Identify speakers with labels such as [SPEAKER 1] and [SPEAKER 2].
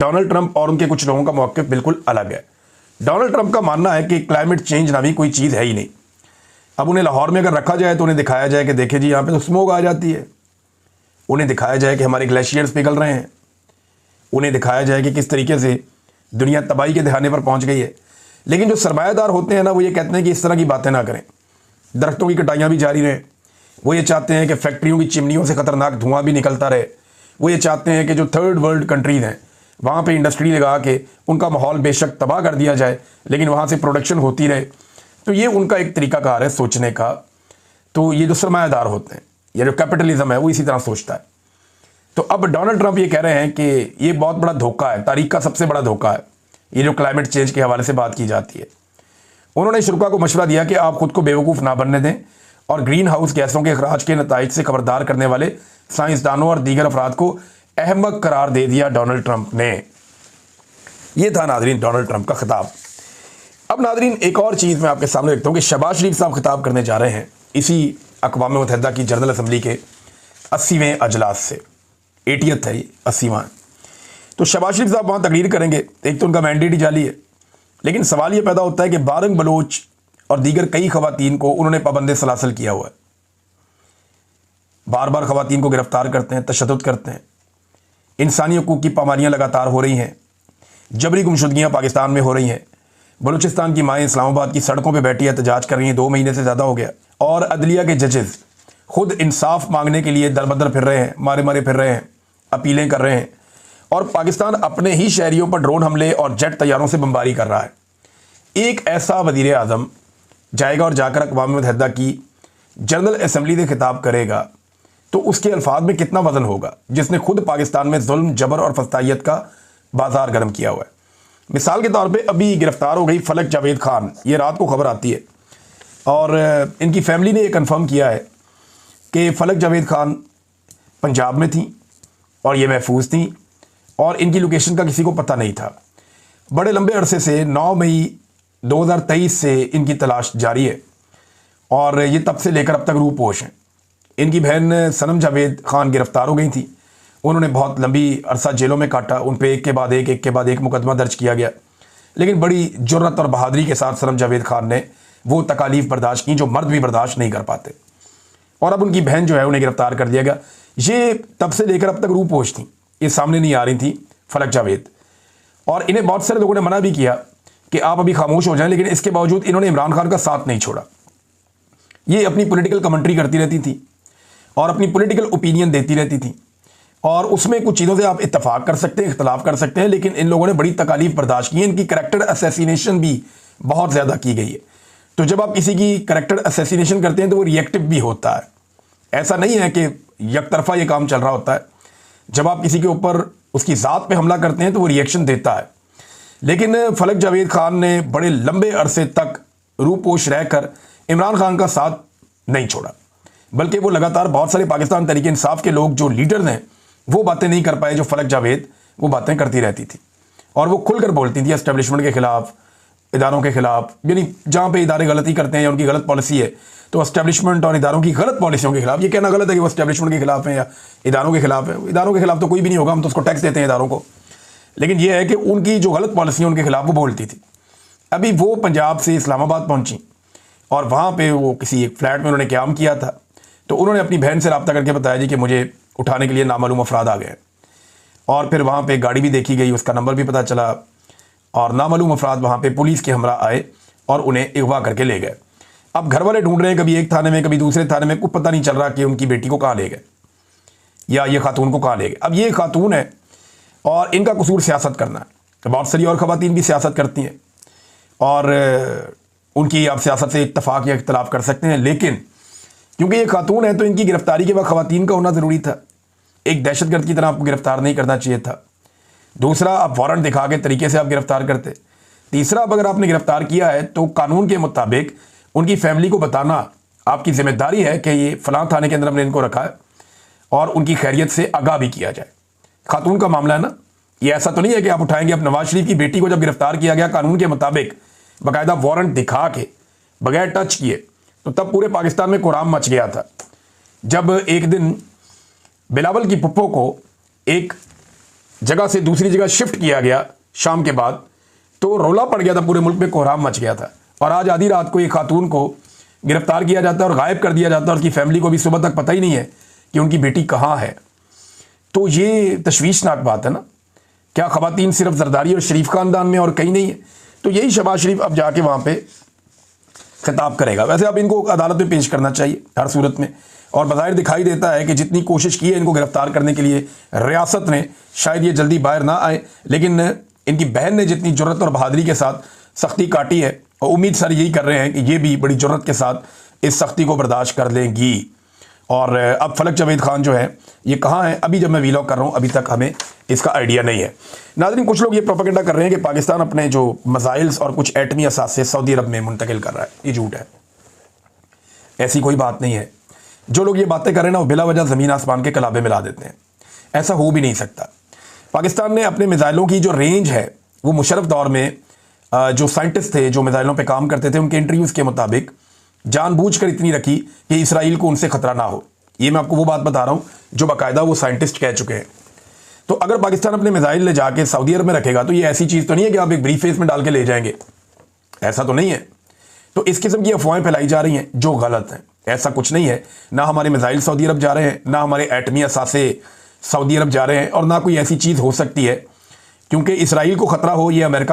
[SPEAKER 1] Donald Trump और उनके कुछ लोगों का मौक़िफ़ बिल्कुल अलग है। डोनाल्ड ट्रंप का मानना है कि क्लाइमेट चेंज ना भी कोई चीज़ है ही नहीं। अब उन्हें लाहौर में अगर रखा जाए तो उन्हें दिखाया जाए कि देखिए जी यहाँ पे तो स्मोक आ जाती है, उन्हें दिखाया जाए कि हमारे ग्लेशियर्स पिघल रहे हैं, उन्हें दिखाया जाए कि किस तरीके से दुनिया तबाही के दहाने पर पहुँच गई है। लेकिन जो सरमायादार होते हैं ना, वो ये कहते हैं कि इस तरह की बातें ना करें, दरख्तों की कटाइयाँ भी जारी रहें। वो ये चाहते हैं कि फैक्ट्रियों की चिमनियों से ख़तरनाक धुआं भी निकलता रहे। वो ये चाहते हैं कि जो थर्ड वर्ल्ड कंट्रीज़ हैं वहाँ पे इंडस्ट्री लगा के उनका माहौल बेशक तबाह कर दिया जाए, लेकिन वहाँ से प्रोडक्शन होती रहे। तो ये उनका एक तरीकाकार है सोचने का। तो ये जो सरमायादार होते हैं, ये जो कैपिटलिज्म है, वो इसी तरह सोचता है। तो अब डोनाल्ड ट्रंप ये कह रहे हैं कि ये बहुत बड़ा धोखा है, तारीख का सबसे बड़ा धोखा है ये जो क्लाइमेट चेंज के हवाले से बात की जाती है। उन्होंने शुरा को मशवरा दिया कि आप खुद को बेवकूफ़ ना बनने दें और ग्रीन हाउस गैसों के अखराज के नताइज से खबरदार करने वाले साइंसदानों और दीगर अफराद को अहमक करार दे दिया डोनाल्ड ट्रंप ने। यह था नादरीन डोनाल्ड ट्रंप का खिताब। अब नादरीन एक और चीज़ मैं आपके सामने रखता हूँ कि शहबाज शरीफ साहब खिताब करने जा रहे हैं इसी अक़वाम मुत्तहिदा की जनरल असम्बली के 80वें अजलास से। 80th है ये, 80वां। तो शहबाज शरीफ साहब वहाँ तकरीर करेंगे। एक तो उनका मैंडेट ही जाली है, लेकिन सवाल ये पैदा होता है कि बारंग बलोच और दीगर कई खवातीन को उन्होंने पाबंद सलासल किया हुआ है। बार बार खवातीन को गिरफ्तार करते हैं, तशद्दुद करते हैं, इंसानी हकूक़ की पामारियाँ लगातार हो रही हैं, जबरी गुमशुदगियाँ पाकिस्तान में हो रही हैं। बलूचिस्तान की माएँ इस्लामाबाद की सड़कों पर बैठी एहतजाज कर रही हैं, 2 महीने से ज़्यादा हो गया। और अदलिया के जजेस खुद इंसाफ मांगने के लिए दर बदर फिर रहे हैं, मारे मारे फिर रहे हैं, अपीलें कर रहे हैं। और पाकिस्तान अपने ही शहरियों पर ड्रोन हमले और जेट तैयारों से बमबारी कर रहा है। एक ऐसा वज़ीर आज़म जाएगा और जाकर अक़वाम मुत्तहिदा की जनरल असम्बली से खिताब करेगा तो उसके अल्फाज में कितना वज़न होगा, जिसने खुद पाकिस्तान में जुल्म, जबर और फस्तायत का बाजार गर्म किया हुआ है। मिसाल के तौर पे अभी गिरफ़्तार हो गई फलक जावेद खान। ये रात को खबर आती है और इनकी फैमिली ने ये कन्फर्म किया है कि फलक जावेद खान पंजाब में थी और ये महफूज थी और इनकी लोकेशन का किसी को पता नहीं था। बड़े लंबे अरसे से 9 मई 2023 से इनकी तलाश जारी है और ये तब से लेकर अब तक रूपोश हैं। इनकी बहन सनम जावेद खान गिरफ़्तार हो गई थी। उन्होंने बहुत लंबी अरसा जेलों में काटा। उन पर एक के बाद एक मुकदमा दर्ज किया गया, लेकिन बड़ी जुर्रत और बहादुरी के साथ सनम जावेद खान ने वो तकालीफ बर्दाश्त की जो मर्द भी बर्दाश्त नहीं कर पाते। और अब उनकी बहन जो है उन्हें गिरफ़्तार कर दिया गया। ये तब से लेकर अब तक रूपोश थी, ये सामने नहीं आ रही थी फलक जावेद। और इन्हें बहुत सारे लोगों ने मना भी किया कि आप अभी खामोश हो जाएं, लेकिन इसके बावजूद इन्होंने इमरान खान का साथ नहीं छोड़ा। ये अपनी पॉलिटिकल कमेंट्री करती रहती थी और अपनी पॉलिटिकल ओपिनियन देती रहती थी और उसमें कुछ चीज़ों से आप इत्तफाक कर सकते हैं, इख्तलाफ कर सकते हैं, लेकिन इन लोगों ने बड़ी तकालीफ बर्दाश्त की है। इनकी करैक्टर असैसिनेशन भी बहुत ज़्यादा की गई है। तो जब आप किसी की करैक्टर असैसिनेशन करते हैं तो वो रिएक्टिव भी होता है। ऐसा नहीं है कि यकतरफा ये काम चल रहा होता है। जब आप किसी के ऊपर उसकी ज़ात पे हमला करते हैं तो वो रिएक्शन देता है। लेकिन फलक जावेद खान ने बड़े लंबे अरसे तक रूपोश रहकर इमरान खान का साथ नहीं छोड़ा, बल्कि वो लगातार बहुत सारे पाकिस्तान तहरीक इंसाफ के लोग जो लीडर्स हैं वो बातें नहीं कर पाए जो फलक जावेद वो बातें करती रहती थी और वो खुलकर बोलती थी एस्टेब्लिशमेंट के ख़िलाफ़, इदारों के ख़िलाफ़। यानी जहाँ पे इदारे गलती करते हैं या उनकी गलत पॉलिसी है तो एस्टेब्लिशमेंट और इदारों की गलत पॉलिसियों के खिलाफ। ये कहना गलत है कि वो एस्टेब्लिशमेंट के खिलाफ है या इदारों के खिलाफ है। इदारों के खिलाफ तो कोई भी नहीं होगा, हम तो उसको टैक्स देते हैं इदारों को। लेकिन ये है कि उनकी जो गलत पॉलिसी है उनके खिलाफ वो बोलती थी। अभी वो पंजाब से इस्लामाबाद पहुंची और वहाँ पे वो किसी एक फ्लैट में उन्होंने क़याम किया था। तो उन्होंने अपनी बहन से रब्ता करके बताया जी कि मुझे उठाने के लिए नामालूम अफराद आ गए। और फिर वहाँ पे गाड़ी भी देखी गई, उसका नंबर भी पता चला और नामालूम अफराद वहाँ पे पुलिस के हमरा आए और उन्हें अगवा करके ले गए। अब घर वाले ढूंढ रहे हैं, कभी एक थाने में कभी दूसरे थाने में, कुछ पता नहीं चल रहा कि उनकी बेटी को कहाँ ले गए या ये खातून को कहाँ ले गए। अब ये खातून है और इनका कसूर सियासत करना है। बहुत सारी और ख़वातीन भी सियासत करती हैं और उनकी आप सियासत से इत्तफाक या इख्तलाफ कर सकते हैं, लेकिन क्योंकि ये खातून है तो इनकी गिरफ्तारी के बाद ख़वातीन का होना ज़रूरी था। एक दहशतगर्द की तरह आपको गिरफ्तार नहीं करना चाहिए था। दूसरा, आप वारंट दिखा के तरीके से आप गिरफ्तार करते। तीसरा, अब अगर आपने गिरफ्तार किया है तो कानून के मुताबिक उनकी फैमिली को बताना आपकी जिम्मेदारी है कि ये फलां थाने के अंदर हमने इनको रखा है और उनकी खैरियत से आगाह भी किया जाए। खातून का मामला है ना, ये ऐसा तो नहीं है कि आप उठाएंगे। अब नवाज शरीफ की बेटी को जब गिरफ्तार किया गया कानून के मुताबिक बाकायदा वारंट दिखा के बगैर टच किए, तो तब पूरे पाकिस्तान में कोहराम मच गया था जब एक दिन बिलावल की पुप्पो को एक जगह से दूसरी जगह शिफ्ट किया गया शाम के बाद, तो रौला पड़ गया था, पूरे मुल्क में कोहराम मच गया था। और आज आधी रात को एक खातून को गिरफ्तार किया जाता है और गायब कर दिया जाता है और उसकी फैमिली को भी सुबह तक पता ही नहीं है कि उनकी बेटी कहाँ है। तो ये तशवीशनाक बात है ना। क्या ख़वातीन सिर्फ जरदारी और शरीफ ख़ानदान में और कहीं नहीं है? तो यही शहबाज शरीफ अब जाके वहाँ पे खिताब करेगा। वैसे अब इनको अदालत में पेश करना चाहिए हर सूरत में, और बज़ाहिर दिखाई देता है कि जितनी कोशिश की है इनको गिरफ्तार करने के लिए रियासत ने, शायद ये जल्दी बाहर ना आए, लेकिन इनकी बहन ने जितनी जुर्रत और बहादुरी के साथ सख्ती काटी है, और उम्मीद सर यही कर रहे हैं कि ये भी बड़ी जुर्रत के साथ इस सख्ती को बर्दाश्त कर लेंगी। और अब फलक जावेद खान जो है ये कहाँ है? अभी जब मैं वीलॉग कर रहा हूँ अभी तक हमें इसका आइडिया नहीं है। नाज़रीन, कुछ लोग ये प्रोपेगेंडा कर रहे हैं कि पाकिस्तान अपने जो मिसाइल्स और कुछ एटमी असासे सऊदी अरब में मुंतकिल कर रहा है। ये झूठ है, ऐसी कोई बात नहीं है। जो लोग ये बातें कर रहे हैं ना, वो बिला वजह ज़मीन आसमान के कलाबे मिला देते हैं। ऐसा हो भी नहीं सकता। पाकिस्तान ने अपने मिसाइलों की जो रेंज है वो मुशर्रफ दौर में जो साइंटिस्ट थे जो मिसाइलों पे काम करते थे उनके इंटरव्यूज़ के मुताबिक जानबूझकर इतनी रखी कि इसराइल को उनसे खतरा ना हो। ये मैं आपको वो बात बता रहा हूँ जो बाकायदा वो साइंटिस्ट कह चुके हैं। तो अगर पाकिस्तान अपने मिसाइल ले जाके सऊदी अरब में रखेगा तो ये ऐसी चीज़ तो नहीं है कि आप एक ब्रीफकेस में डाल के ले जाएंगे, ऐसा तो नहीं है। तो इस किस्म की अफवाहें फैलाई जा रही हैं जो गलत हैं। ऐसा कुछ नहीं है। ना हमारे मिसाइल सऊदी अरब जा रहे हैं, ना हमारे एटमी असासे सऊदी अरब जा रहे हैं, और ना कोई ऐसी चीज़ हो सकती है। क्योंकि इसराइल को खतरा हो ये अमेरिका